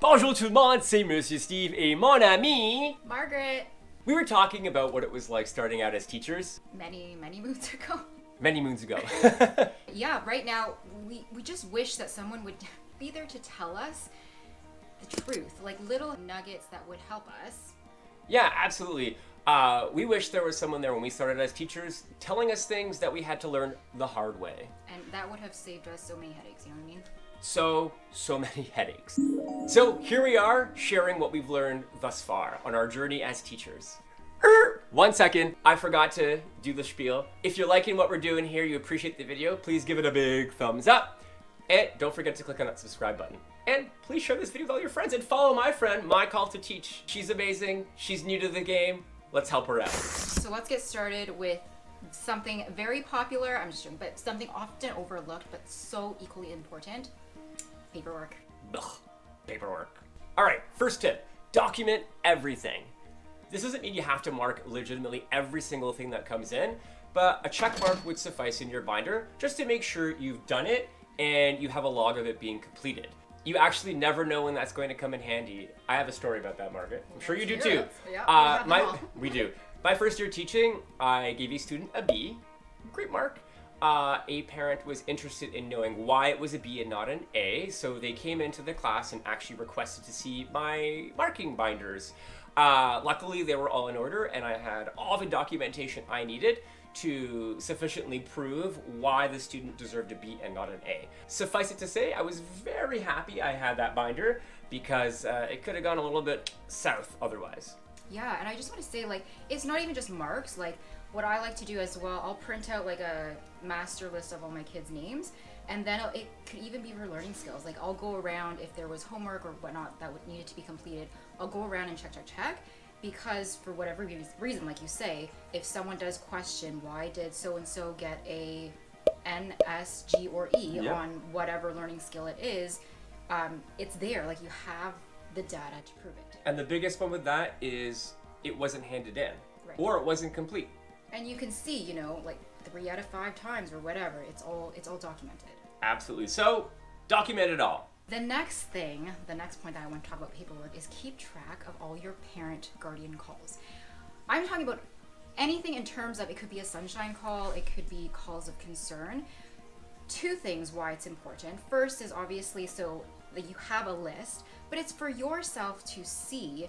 Bonjour tout le monde, c'est Monsieur Steve et mon ami. Margaret. We were talking about what it was like starting out as teachers. Many moons ago. Many moons ago. Yeah, right now, we just wish that someone would be there to tell us the truth, like little nuggets that would help us. Yeah, absolutely. We wish there was someone there when we started as teachers telling us things that we had to learn the hard way. And that would have saved us so many headaches, you know what I mean? So many headaches. So here we are sharing what we've learned thus far on our journey as teachers. 1 second, I forgot to do the spiel. If you're liking what we're doing here, you appreciate the video, please give it a big thumbs up. And don't forget to click on that subscribe button. And please share this video with all your friends and follow my friend, My Call to Teach. She's amazing, she's new to the game. Let's help her out. So let's get started with something very popular, I'm just joking, but something often overlooked but so equally important. Paperwork. Ugh, paperwork. All right, first tip, document everything. This doesn't mean you have to mark legitimately every single thing that comes in, but a check mark would suffice in your binder just to make sure you've done it and you have a log of it being completed. You actually never know when that's going to come in handy. I have a story about that, Margaret. I'm sure you do too. Yeah, we do. My first year teaching, I gave a student a B, great mark. A parent was interested in knowing why it was a B and not an A, so they came into the class and actually requested to see my marking binders. Luckily, they were all in order, and I had all the documentation I needed to sufficiently prove why the student deserved a B and not an A. Suffice it to say, I was very happy I had that binder because it could have gone a little bit south otherwise. Yeah, and I just want to say, like, it's not even just marks. Like, what I like to do as well, I'll print out like a master list of all my kids' names, and then it could even be for learning skills. Like, I'll go around if there was homework or whatnot that needed to be completed, I'll go around and check, because for whatever reason, like you say, if someone does question why did so-and-so get a N, S, G, or E on whatever learning skill it is, it's there. Like, you have the data to prove it. And the biggest one with that is it wasn't handed in, or it wasn't complete. And you can see, you know, like 3 out of 5 times or whatever, it's all documented. Absolutely. So document it all. The next point that I want to talk about paperwork is keep track of all your parent guardian calls. I'm talking about anything in terms of, it could be a sunshine call, it could be calls of concern. 2 things why it's important. First is obviously so that you have a list, but it's for yourself to see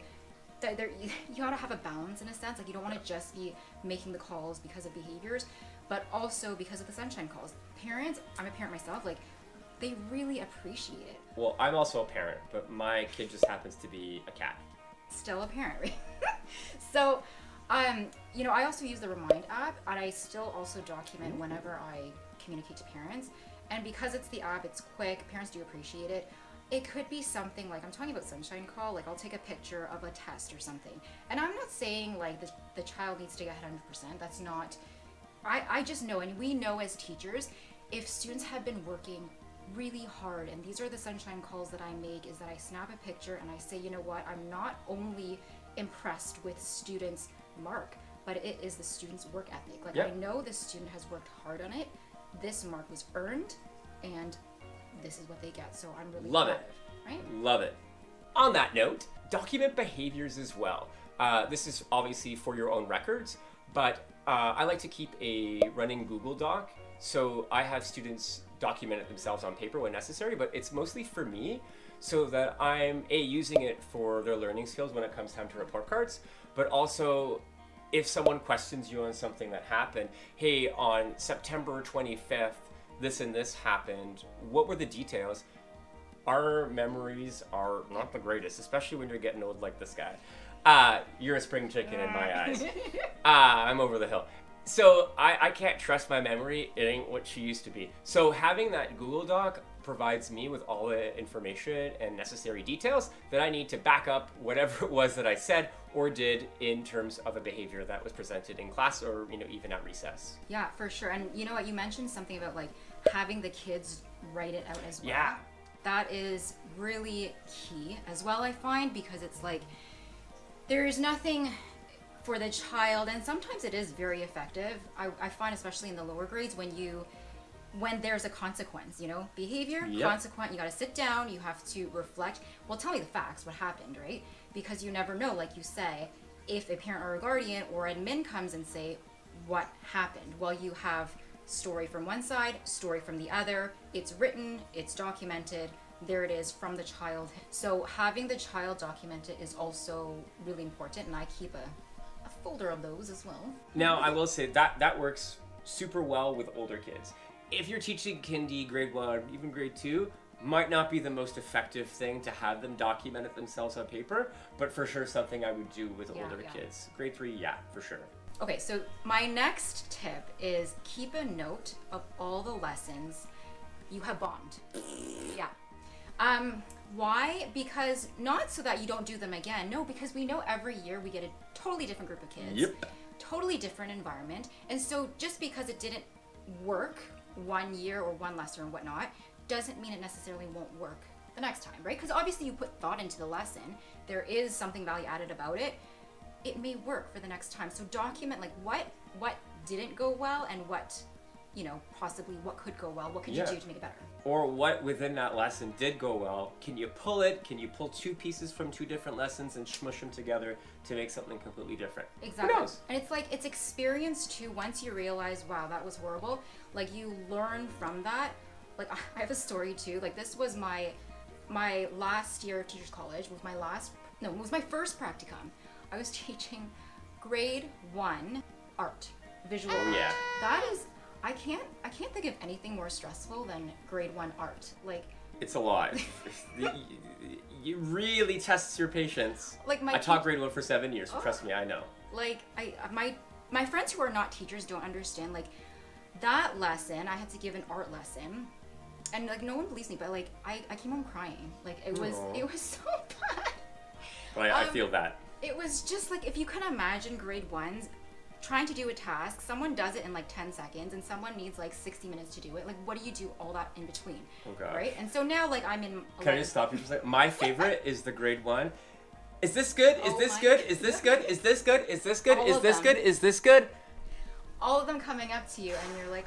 that you ought to have a balance in a sense. Like, you don't want to just be making the calls because of behaviors, but also because of the sunshine calls. Parents, I'm a parent myself, like, they really appreciate it. Well, I'm also a parent, but my kid just happens to be a cat. Still a parent, right? So, you know, I also use the Remind app, and I still also document whenever I communicate to parents. And because it's the app, it's quick, parents do appreciate it. It could be something like, I'm talking about sunshine call, like I'll take a picture of a test or something. And I'm not saying like the child needs to get 100%. That's not, I just know, and we know as teachers, if students have been working really hard, and these are the sunshine calls that I make, is that I snap a picture and I say, you know what, I'm not only impressed with students' mark, but it is the student's work ethic. Like, I know the student has worked hard on it, this mark was earned, and this is what they get, so I'm really Love proud it. of, right? Love it. On that note, document behaviors as well. This is obviously for your own records, but I like to keep a running Google Doc, so I have students document it themselves on paper when necessary, but it's mostly for me, so that I'm using it for their learning skills when it comes time to report cards, but also if someone questions you on something that happened, hey, on September 25th, this and this happened, what were the details? Our memories are not the greatest, especially when you're getting old like this guy. You're a spring chicken in my eyes. I'm over the hill. So I can't trust my memory. It ain't what she used to be. So having that Google Doc provides me with all the information and necessary details that I need to back up whatever it was that I said or did in terms of a behavior that was presented in class or, you know, even at recess. Yeah, for sure. And you know what, you mentioned something about like having the kids write it out as well. Yeah. That is really key as well, I find, because it's like there is nothing for the child, and sometimes it is very effective. I find, especially in the lower grades, when you when there's a consequence, behavior, Yep. consequent, you got to sit down, you have to reflect. Well, tell me the facts, what happened, right? Because you never know, like you say, if a parent or a guardian or admin comes and say, what happened? Well, you have story from one side, story from the other. It's written, it's documented. There it is from the child. So having the child documented is also really important, and I keep a folder of those as well. Now, I will say that works super well with older kids. If you're teaching kindy, grade 1, even grade 2, might not be the most effective thing to have them document it themselves on paper, but for sure something I would do with older kids. Grade 3, yeah, for sure. Okay, so my next tip is keep a note of all the lessons you have bombed. Yeah. Why? Because not so that you don't do them again. No, because we know every year we get a totally different group of kids. Yep. Totally different environment. And so just because it didn't work one year or one lesson or whatnot, doesn't mean it necessarily won't work the next time, right? Because obviously you put thought into the lesson. There is something value added about it. It may work for the next time. So document like what didn't go well and what, possibly what could go well. What could you do to make it better? Or what within that lesson did go well. Can you pull it? Can you pull two pieces from two different lessons and smush them together to make something completely different? Exactly. Who knows? And it's like, it's experience too. Once you realize, wow, that was horrible, like you learn from that. Like I have a story too. Like this was my last year of teachers college. It was my first practicum. I was teaching grade 1 art, visual art. Yeah. That is, I can't think of anything more stressful than grade 1 art. Like, It's a lot. You really tests your patience. like I taught grade 1 for 7 years, so trust me, I know. Like my friends who are not teachers don't understand. Like that lesson, I had to give an art lesson, and like no one believes me, but like I came home crying. Like it was so bad. But I feel that. It was just like, if you can imagine grade 1s trying to do a task, someone does it in like 10 seconds and someone needs like 60 minutes to do it. Like, what do you do all that in between? Oh, gosh. Right? And so now, like, I'm in... Can I just stop you for a second? My favorite is the grade 1. Is this good? Is this good? Is this good? Is this good? Is this good? Is this good? Is this good? All of them coming up to you and you're like,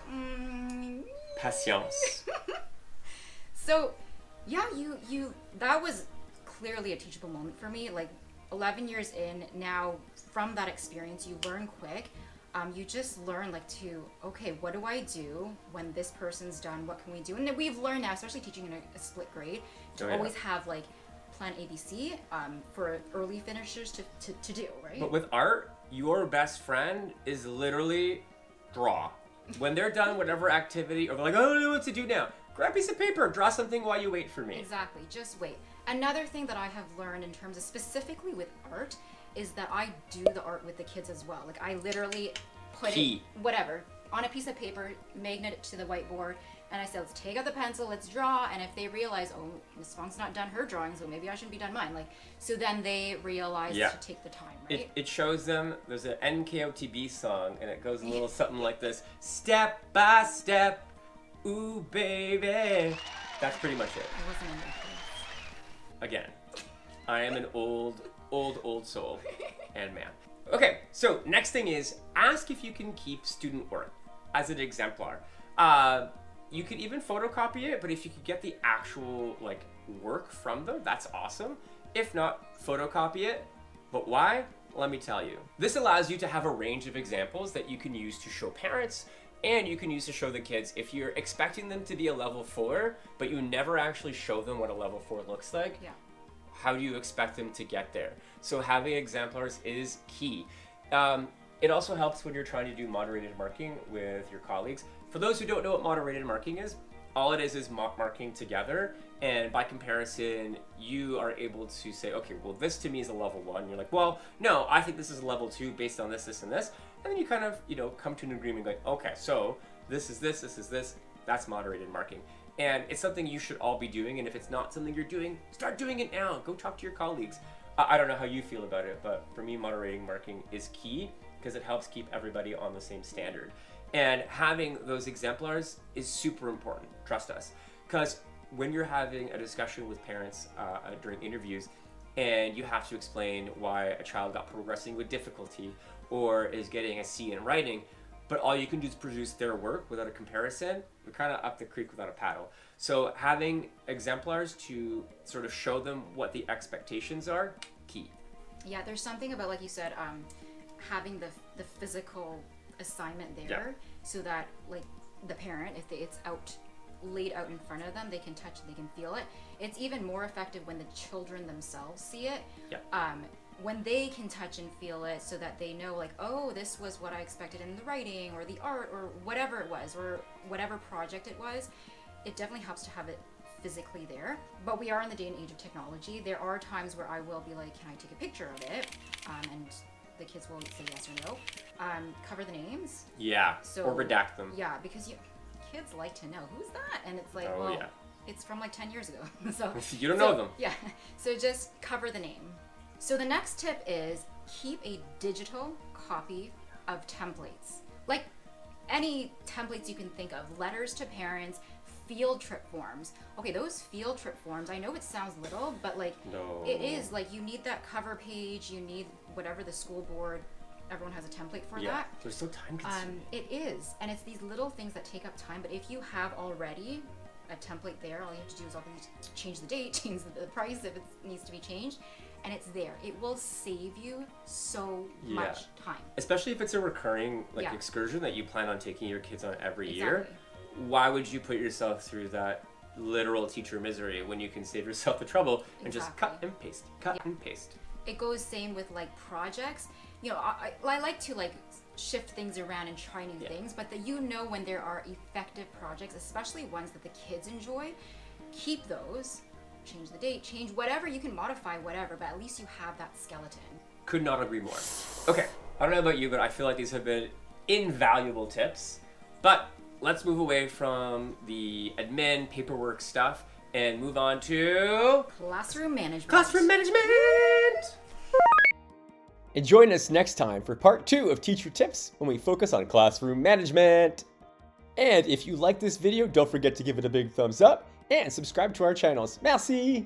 Patience. So, yeah, you that was clearly a teachable moment for me. Like, 11 years in, now from that experience, you learn quick. You just learn okay, what do I do when this person's done? What can we do? And then we've learned now, especially teaching in a split grade, to always have like plan ABC for early finishers to do, right? But with art, your best friend is literally draw. When they're done whatever activity, or they're like, I don't know what to do now, grab a piece of paper, draw something while you wait for me. Exactly, just wait. Another thing that I have learned in terms of specifically with art is that I do the art with the kids as well. Like I literally put it, whatever, on a piece of paper, magnet it to the whiteboard, and I said, let's take out the pencil, let's draw, and if they realize, oh, Miss Fong's not done her drawing, so maybe I shouldn't be done mine. Like, so then they realize to take the time, right? It shows them, there's an NKOTB song, and it goes a little something like this, step by step, ooh baby. That's pretty much it. I wasn't in there. Again, I am an old soul and man. Okay, so next thing is ask if you can keep student work as an exemplar. You could even photocopy it, but if you could get the actual work from them, that's awesome. If not, photocopy it. But why? Let me tell you. This allows you to have a range of examples that you can use to show parents, and you can use to show the kids. If you're expecting them to be a level 4, but you never actually show them what a level 4 looks like, how do you expect them to get there? So having exemplars is key. It also helps when you're trying to do moderated marking with your colleagues. For those who don't know what moderated marking is, all it is marking together, and by comparison, you are able to say, okay, well, this to me is a level 1. You're like, well, no, I think this is a level 2 based on this, this, and this. And then you kind of, come to an agreement like, okay, so this is this, this is this, that's moderated marking. And it's something you should all be doing, and if it's not something you're doing, start doing it now. Go talk to your colleagues. I don't know how you feel about it, but for me, moderating marking is key because it helps keep everybody on the same standard. And having those exemplars is super important, trust us. Because when you're having a discussion with parents during interviews, and you have to explain why a child got progressing with difficulty or is getting a C in writing, but all you can do is produce their work without a comparison. We're kind of up the creek without a paddle. So having exemplars to sort of show them what the expectations are, key. Yeah, there's something about, like you said, having the physical assignment there, so that like the parent, if it's laid out in front of them, they can touch it, they can feel it. It's even more effective when the children themselves see it. When they can touch and feel it, so that they know, like, oh, this was what I expected in the writing or the art or whatever it was, or whatever project it was. It definitely helps to have it physically there. But we are in the day and age of technology. There are times where I will be like, can I take a picture of it? And the kids will say yes or no. Cover the names. Yeah, or redact them. Yeah, because kids like to know, who's that? And it's like, it's from like 10 years ago. So you don't know them. Yeah, so just cover the name. So the next tip is keep a digital copy of templates. Like any templates you can think of, letters to parents, field trip forms. Okay, those field trip forms, I know it sounds little, but like it is, like you need that cover page, you need whatever the school board, everyone has a template for that. They're so time consuming. It is, and it's these little things that take up time, but if you have already a template there, all you have to do is obviously change the date, change the price if it needs to be changed, and it's there. It will save you so much time. Especially if it's a recurring excursion that you plan on taking your kids on every year. Why would you put yourself through that literal teacher misery when you can save yourself the trouble and just cut and paste, and paste? It goes same with like projects. You know, I like to like shift things around and try new things, but when there are effective projects, especially ones that the kids enjoy, keep those. Change the date, change whatever, you can modify whatever, but at least you have that skeleton. Could not agree more. Okay, I don't know about you, but I feel like these have been invaluable tips. But let's move away from the admin paperwork stuff and move on to classroom management. Classroom management! And join us next time for part 2 of Teacher Tips when we focus on classroom management. And if you like this video, don't forget to give it a big thumbs up and subscribe to our channels. Merci!